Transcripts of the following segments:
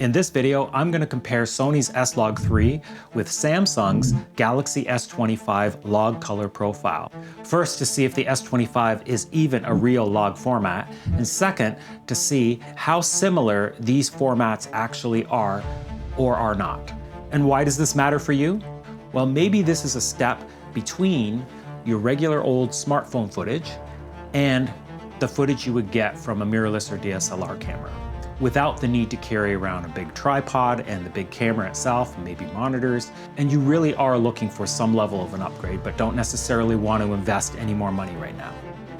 In this video, I'm going to compare Sony's S-Log3 with Samsung's Galaxy S25 log color profile. First, to see if the S25 is even a real log format, and second, to see how similar these formats actually are or are not. And why does this matter for you? Well, maybe this is a step between your regular old smartphone footage and the footage you would get from a mirrorless or DSLR camera, without the need to carry around a big tripod and the big camera itself, and maybe monitors, and you really are looking for some level of an upgrade, but don't necessarily want to invest any more money right now.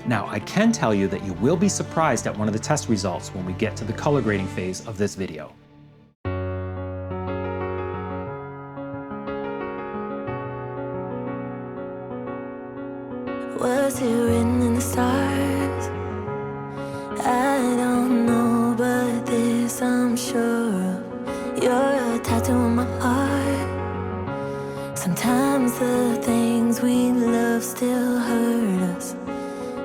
Now, I can tell you that you will be surprised at one of the test results when we get to the color grading phase of this video. Was it written in the stars? I don't know, but this I'm sure of. You're a tattoo on my heart. Sometimes the things we love still hurt us,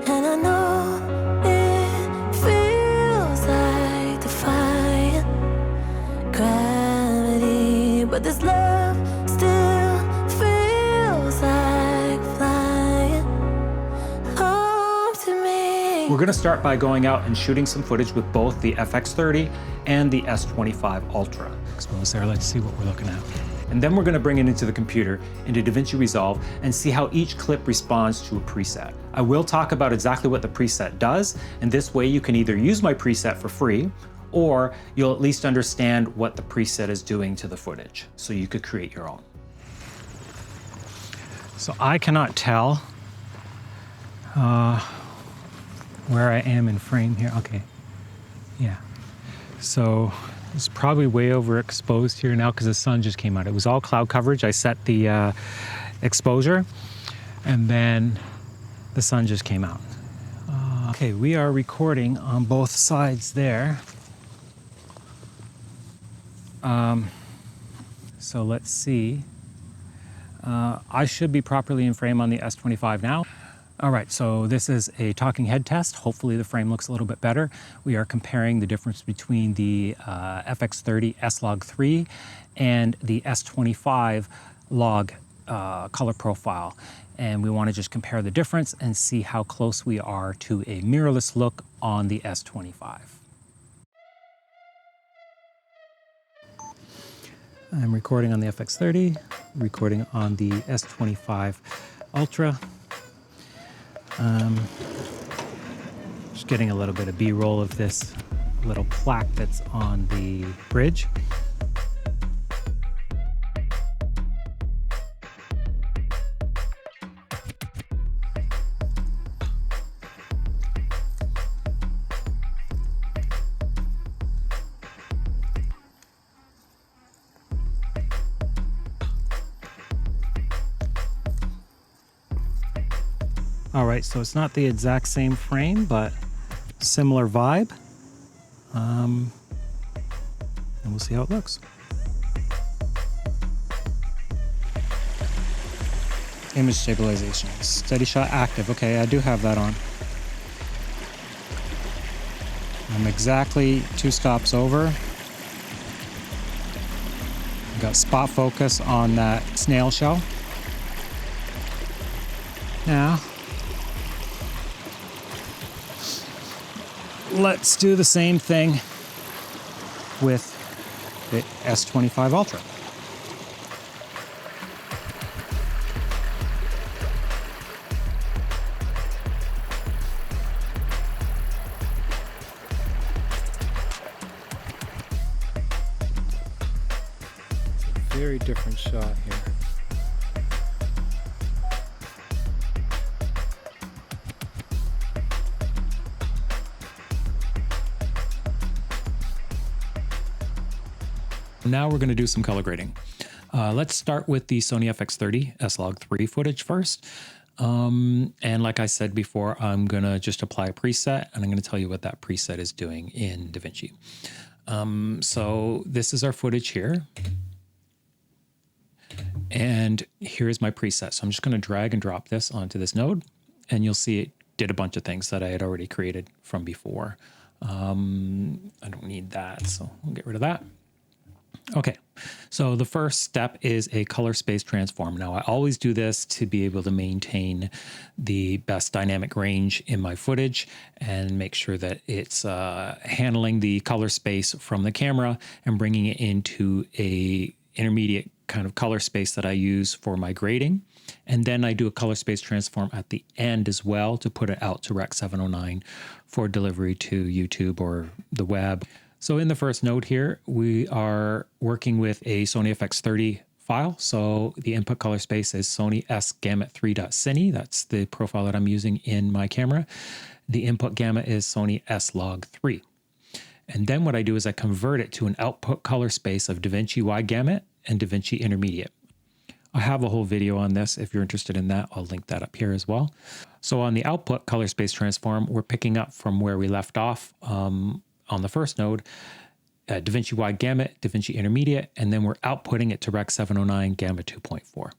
and I know it feels like defying gravity, but this love still feels like flying home to me. We're going to start by going out and shooting some footage with both the FX30 and the S25 Ultra. Expose there, let's see what we're looking at. And then we're going to bring it into the computer, into Davinci Resolve, and see how each clip responds to a preset. I will talk about exactly what the preset does, and this way you can either use my preset for free, or you'll at least understand what the preset is doing to the footage, so you could create your own. So I cannot tell where I am in frame here. Okay, yeah. So it's probably way overexposed here now because the sun just came out. It was all cloud coverage. I set the exposure, and then the sun just came out. Okay, we are recording on both sides there. So let's see. I should be properly in frame on the S25 now. All right, so this is a talking head test. Hopefully the frame looks a little bit better. We are comparing the difference between the FX30 S-Log3 and the S25 log color profile. And we want to just compare the difference and see how close we are to a mirrorless look on the S25. I'm recording on the FX30, recording on the S25 Ultra. Just getting a little bit of B-roll of this little plaque that's on the bridge. All right, so it's not the exact same frame, but similar vibe. And we'll see how it looks. Image stabilization, steady shot active. Okay, I do have that on. I'm exactly 2 stops over. Got spot focus on that snail shell. Now, let's do the same thing with the S25 Ultra. It's a very different shot here. Now we're going to do some color grading. Let's start with the Sony FX30 S-Log3 footage first. And like I said before, I'm going to just apply a preset, and I'm going to tell you what that preset is doing in Davinci. So this is our footage here. And here's my preset. So I'm just going to drag and drop this onto this node, and you'll see it did a bunch of things that I had already created from before. I don't need that, so we'll get rid of that. Okay, so the first step is a color space transform. Now, I always do this to be able to maintain the best dynamic range in my footage and make sure that it's handling the color space from the camera and bringing it into a intermediate kind of color space that I use for my grading. And then I do a color space transform at the end as well to put it out to Rec 709 for delivery to YouTube or the web. So in the first node here, we are working with a Sony FX30 file. So the input color space is Sony S-Gamut3.cine. That's the profile that I'm using in my camera. The input gamut is Sony sLog3. And then what I do is I convert it to an output color space of Davinci Wide Gamut and Davinci Intermediate. I have a whole video on this. If you're interested in that, I'll link that up here as well. So on the output color space transform, we're picking up from where we left off on the first node, Davinci Wide Gamut, Davinci Intermediate, and then we're outputting it to Rec 709 Gamma 2.4.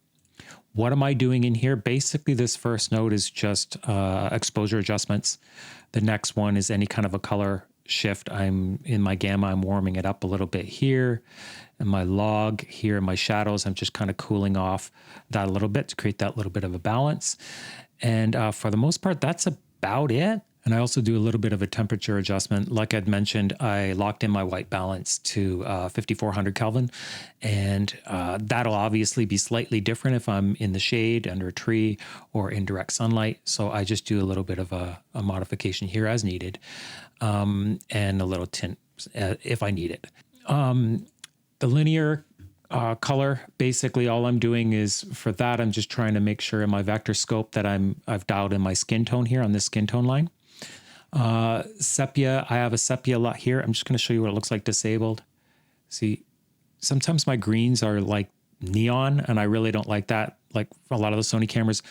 What am I doing in here? Basically, this first node is just exposure adjustments. The next one is any kind of a color shift. I'm in my gamma, I'm warming it up a little bit here. And my log here in my shadows, I'm just kind of cooling off that a little bit to create that little bit of a balance. And for the most part, that's about it. And I also do a little bit of a temperature adjustment. Like I'd mentioned, I locked in my white balance to 5400 Kelvin. And that'll obviously be slightly different if I'm in the shade, under a tree, or in direct sunlight. So I just do a little bit of a modification here as needed, and a little tint if I need it. The linear color, basically all I'm doing is, for that, I'm just trying to make sure in my vector scope that I've dialed in my skin tone here on this skin tone line. Sepia, I have a Sepia LUT here. I'm just going to show you what it looks like disabled. See, sometimes my greens are like neon, and I really don't like that. Like a lot of the Sony cameras,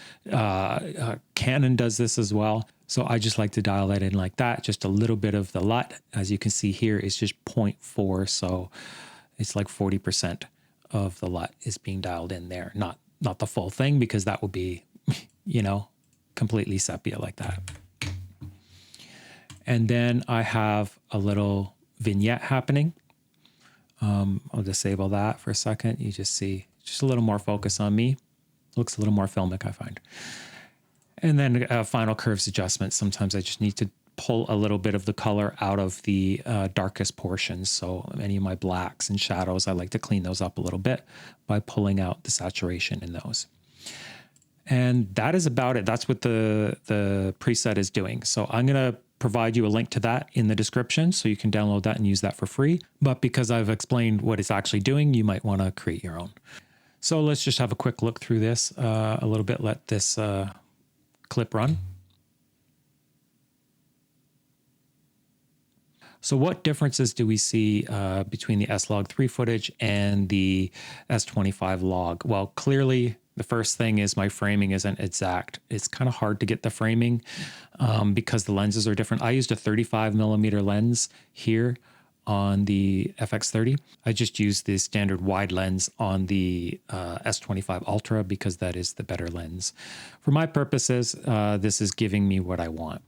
Canon does this as well. So I just like to dial that in like that. Just a little bit of the LUT, as you can see here, is just 0.4. So it's like 40% of the LUT is being dialed in there. Not the full thing, because that would be, you know, completely sepia like that. And then I have a little vignette happening. I'll disable that for a second. You just see just a little more focus on me. Looks a little more filmic, I find. And then final curves adjustment. Sometimes I just need to pull a little bit of the color out of the darkest portions. So any of my blacks and shadows, I like to clean those up a little bit by pulling out the saturation in those. And that is about it. That's what the preset is doing. So I'm going to provide you a link to that in the description so you can download that and use that for free. But because I've explained what it's actually doing, you might want to create your own. So let's just have a quick look through this a little bit. Let this clip run. So what differences do we see between the sLog3 footage and the S25 log? Well, clearly the first thing is my framing isn't exact. It's kind of hard to get the framing because the lenses are different. I used a 35mm lens here on the FX30. I just used the standard wide lens on the S25 Ultra because that is the better lens. For my purposes, this is giving me what I want.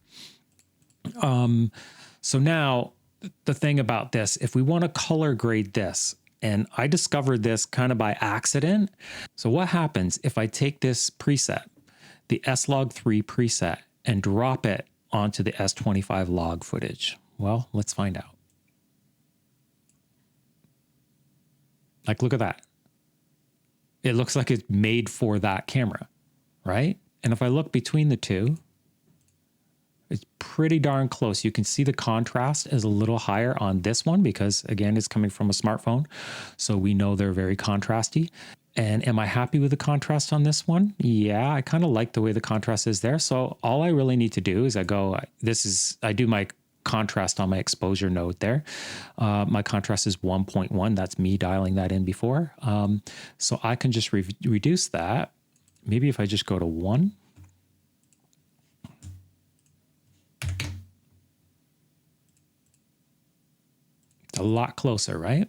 So now, the thing about this, if we want to color grade this, and I discovered this kind of by accident. So what happens if I take this preset, the sLog3 preset, and drop it onto the S25 log footage? Well, let's find out. Like, look at that. It looks like it's made for that camera, right? And if I look between the two, it's pretty darn close. You can see the contrast is a little higher on this one because, again, it's coming from a smartphone. So we know they're very contrasty. And am I happy with the contrast on this one? Yeah, I kind of like the way the contrast is there. So all I really need to do is I do my contrast on my exposure node there. My contrast is 1.1. That's me dialing that in before. So I can just reduce that. Maybe if I just go to 1. A lot closer, right?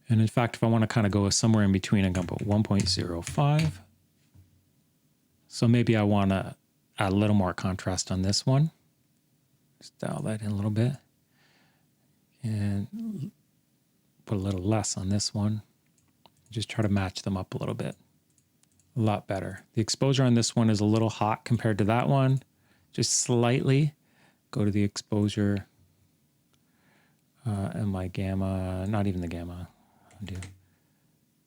And in fact, if I want to kind of go somewhere in between, I'm going to put 1.05. So maybe I want to add a little more contrast on this one. Just dial that in a little bit. And put a little less on this one. Just try to match them up a little bit. A lot better. The exposure on this one is a little hot compared to that one. Just slightly. Go to the exposure and my gamma, not even the gamma. Undo.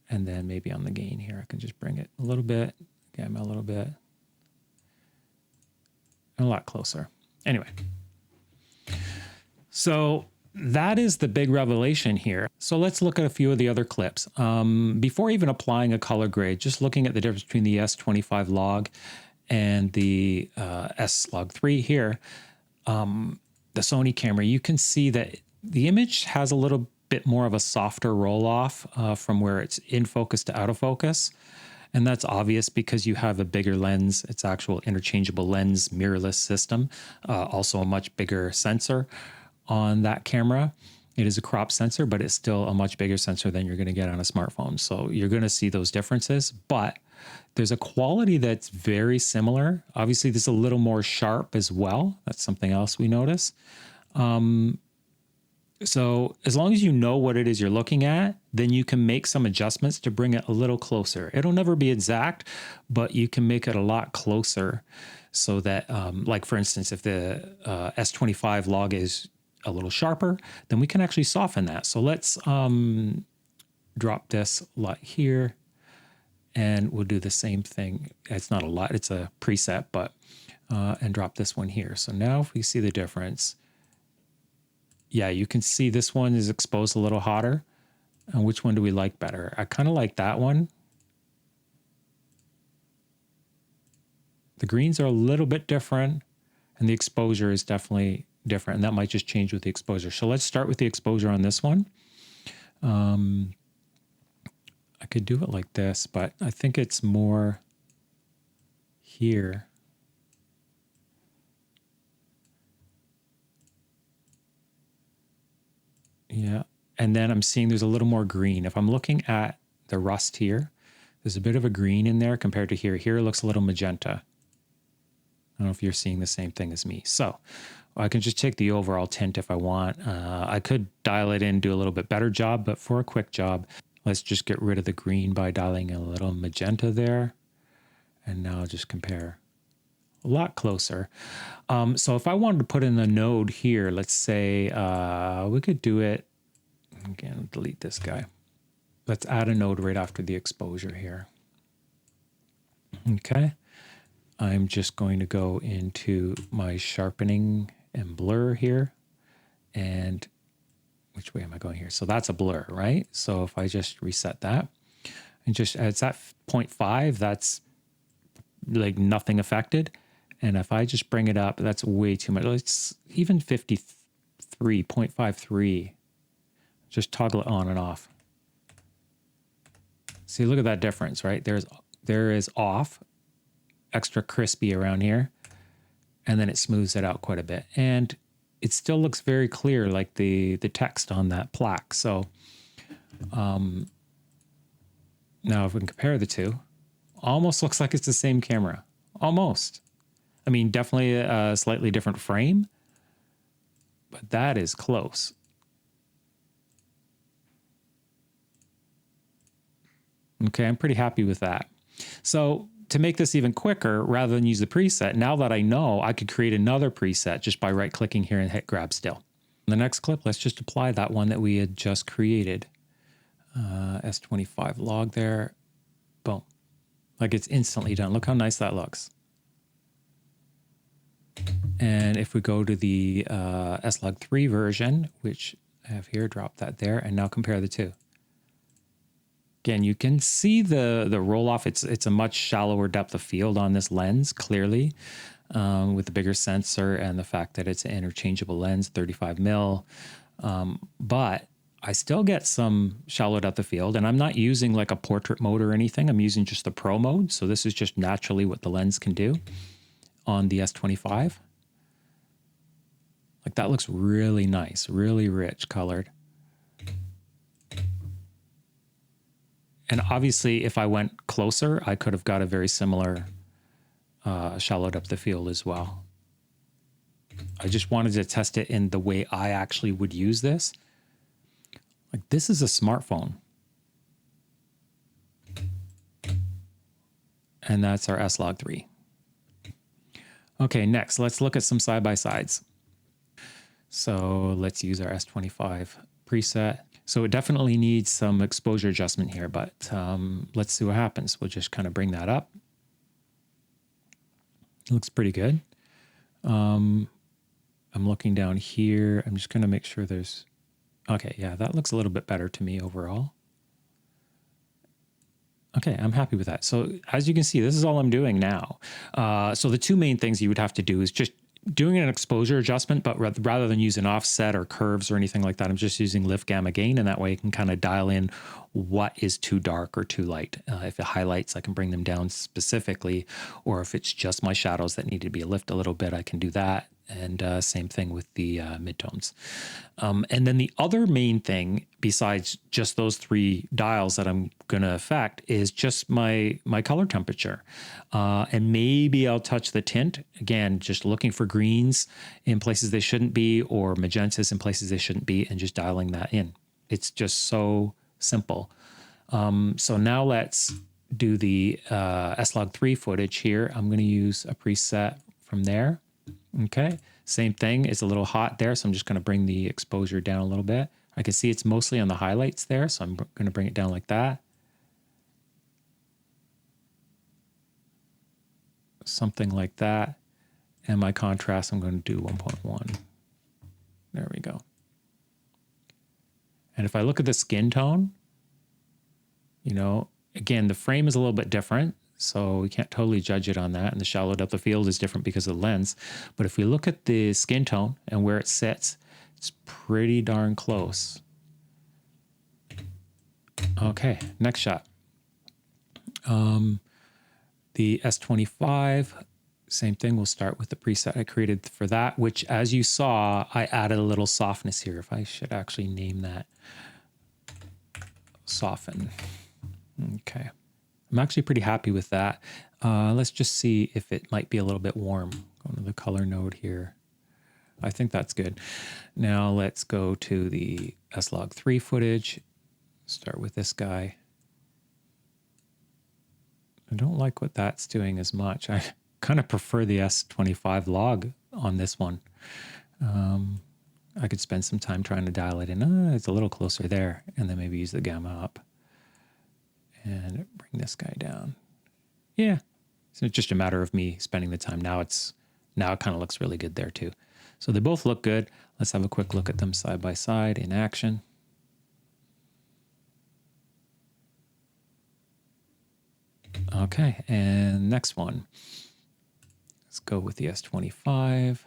And then maybe on the gain here, I can just bring it a little bit, gamma a little bit. And a lot closer. Anyway. So that is the big revelation here. So let's look at a few of the other clips. Before even applying a color grade, just looking at the difference between the S25 log and the S-Log3 here, the Sony camera, you can see that the image has a little bit more of a softer roll-off from where it's in focus to out of focus. And that's obvious because you have a bigger lens. It's actual interchangeable lens mirrorless system, also a much bigger sensor on that camera. It is a crop sensor, but it's still a much bigger sensor than you're going to get on a smartphone. So you're going to see those differences, but there's a quality that's very similar. Obviously, this is a little more sharp as well. That's something else we notice. So as long as you know what it is you're looking at, then you can make some adjustments to bring it a little closer. It'll never be exact, but you can make it a lot closer so that, like for instance, if the S25 log is a little sharper, then we can actually soften that. So let's drop this LUT here, and we'll do the same thing. It's not a LUT, it's a preset, but and drop this one here. So now if we see the difference, yeah, you can see this one is exposed a little hotter. And which one do we like better? I kind of like that one. The greens are a little bit different, and the exposure is definitely different, and that might just change with the exposure. So let's start with the exposure on this one. I could do it like this, but I think it's more here. Yeah, and then I'm seeing there's a little more green. If I'm looking at the rust here, there's a bit of a green in there compared to here. Here it looks a little magenta. I don't know if you're seeing the same thing as me. So I can just take the overall tint if I want. I could dial it in, do a little bit better job, but for a quick job, let's just get rid of the green by dialing a little magenta there. And now I'll just compare. A lot closer. So if I wanted to put in a node here, let's say we could do it, again, delete this guy. Let's add a node right after the exposure here. Okay. I'm just going to go into my sharpening and blur here. And which way am I going here? So that's a blur, right? So if I just reset that and just, it's at 0.5, that's like nothing affected. And if I just bring it up, that's way too much. It's even 53.53. Just toggle it on and off. See, look at that difference, right? There is off, extra crispy around here, and then it smooths it out quite a bit. And it still looks very clear, like the text on that plaque. So now if we can compare the two, almost looks like it's the same camera. Almost. I mean, definitely a slightly different frame, but that is close. Okay, I'm pretty happy with that. So to make this even quicker, rather than use the preset, now that I know, I could create another preset just by right-clicking here and hit grab still. In the next clip, let's just apply that one that we had just created. S25 log there. Boom. Like it's instantly done. Look how nice that looks. And if we go to the S-Log3 version, which I have here, drop that there, and now compare the two. Again, you can see the roll-off. It's a much shallower depth of field on this lens, clearly, with the bigger sensor and the fact that it's an interchangeable lens, 35 mil. But I still get some shallow depth of field, and I'm not using like a portrait mode or anything. I'm using just the Pro mode, so this is just naturally what the lens can do on the S25. Like that looks really nice, really rich colored. And obviously if I went closer, I could have got a very similar shallow depth of field as well. I just wanted to test it in the way I actually would use this. Like, this is a smartphone. And that's our S-Log3. Okay, next, let's look at some side-by-sides. So let's use our S25 preset. So it definitely needs some exposure adjustment here, but let's see what happens. We'll just kind of bring that up. It looks pretty good. I'm looking down here. I'm just going to make sure there's... Okay, yeah, that looks a little bit better to me overall. Okay, I'm happy with that. So as you can see, this is all I'm doing now. So the two main things you would have to do is just doing an exposure adjustment, but rather than using offset or curves or anything like that, I'm just using lift gamma gain, and that way I can kind of dial in what is too dark or too light. If it highlights, I can bring them down specifically, or if it's just my shadows that need to be lifted a little bit, I can do that. And same thing with the midtones. And then the other main thing, besides just those three dials that I'm going to affect, is just my color temperature. And maybe I'll touch the tint. Again, just looking for greens in places they shouldn't be, or magentas in places they shouldn't be, and just dialing that in. It's just so simple. So now let's do the S-Log3 footage here. I'm going to use a preset from there. Okay, same thing. It's a little hot there, so I'm just going to bring the exposure down a little bit. I can see it's mostly on the highlights there, so I'm going to bring it down like that. Something like that. And my contrast, I'm going to do 1.1. There we go. And if I look at the skin tone, you know, again, the frame is a little bit different, so we can't totally judge it on that. And the shallow depth of field is different because of the lens. But if we look at the skin tone and where it sits, it's pretty darn close. Okay, next shot. The S25, same thing. We'll start with the preset I created for that, which, as you saw, I added a little softness here. If I should actually name that, soften. Okay. I'm actually pretty happy with that. Let's just see if it might be a little bit warm. Go to the color node here. I think that's good. Now let's go to the S-Log3 footage. Start with this guy. I don't like what that's doing as much. I kind of prefer the S25 log on this one. I could spend some time trying to dial it in. It's a little closer there, and then maybe use the gamma up. And bring this guy down. Yeah, so it's just a matter of me spending the time. Now it kind of looks really good there too. So they both look good. Let's have a quick look at them side by side in action. Okay, and next one. Let's go with the S25.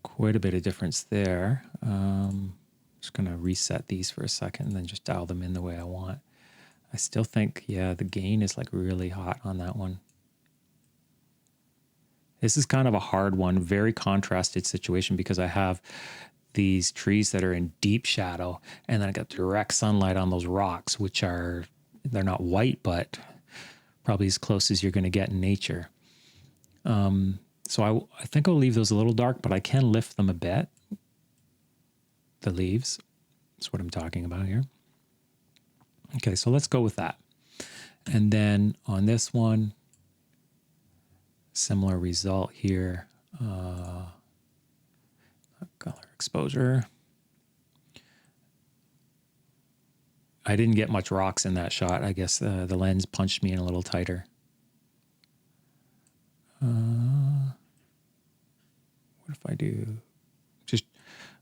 Quite a bit of difference there. Just going to reset these for a second and then just dial them in the way I want. I still think, yeah, the gain is like really hot on that one. This is kind of a hard one, very contrasted situation, because I have these trees that are in deep shadow, and then I got direct sunlight on those rocks, which are, they're not white, but probably as close as you're going to get in nature. So I think I'll leave those a little dark, but I can lift them a bit. The leaves, that's what I'm talking about here. Okay, so let's go with that. And then on this one, similar result here. Color exposure. I didn't get much rocks in that shot. I guess the lens punched me in a little tighter. What if I do just...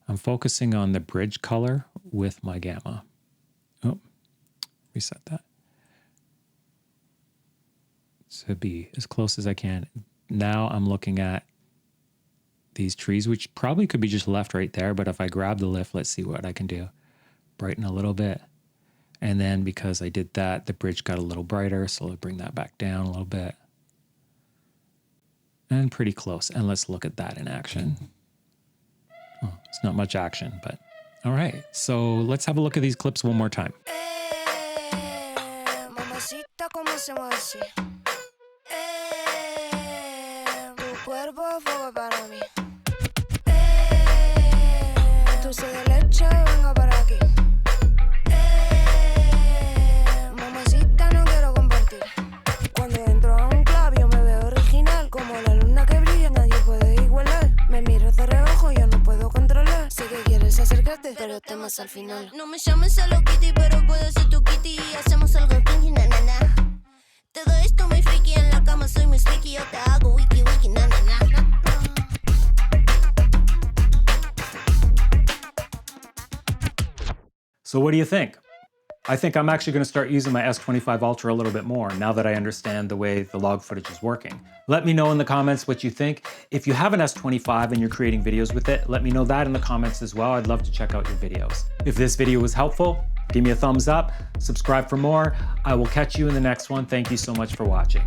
I'm focusing on the bridge color with my gamma. Oh, reset that. To be as close as I can. Now I'm looking at these trees, which probably could be just left right there, but if I grab the lift, let's see what I can do. Brighten a little bit. And then because I did that, the bridge got a little brighter, so I'll bring that back down a little bit. And pretty close. And let's look at that in action. Oh, it's not much action, but all right. So let's have a look at these clips one more time. pero temas al final. No me llames sLog3, pero puedo ser tu kitty y hacemos algo kinky, na na na. Todo esto muy freaky en la cama, soy muy sneaky, yo te hago wiki wiki, na na na. So what do you think? I think I'm actually going to start using my S25 Ultra a little bit more now that I understand the way the log footage is working. Let me know in the comments what you think. If you have an S25 and you're creating videos with it, let me know that in the comments as well. I'd love to check out your videos. If this video was helpful, give me a thumbs up, subscribe for more. I will catch you in the next one. Thank you so much for watching.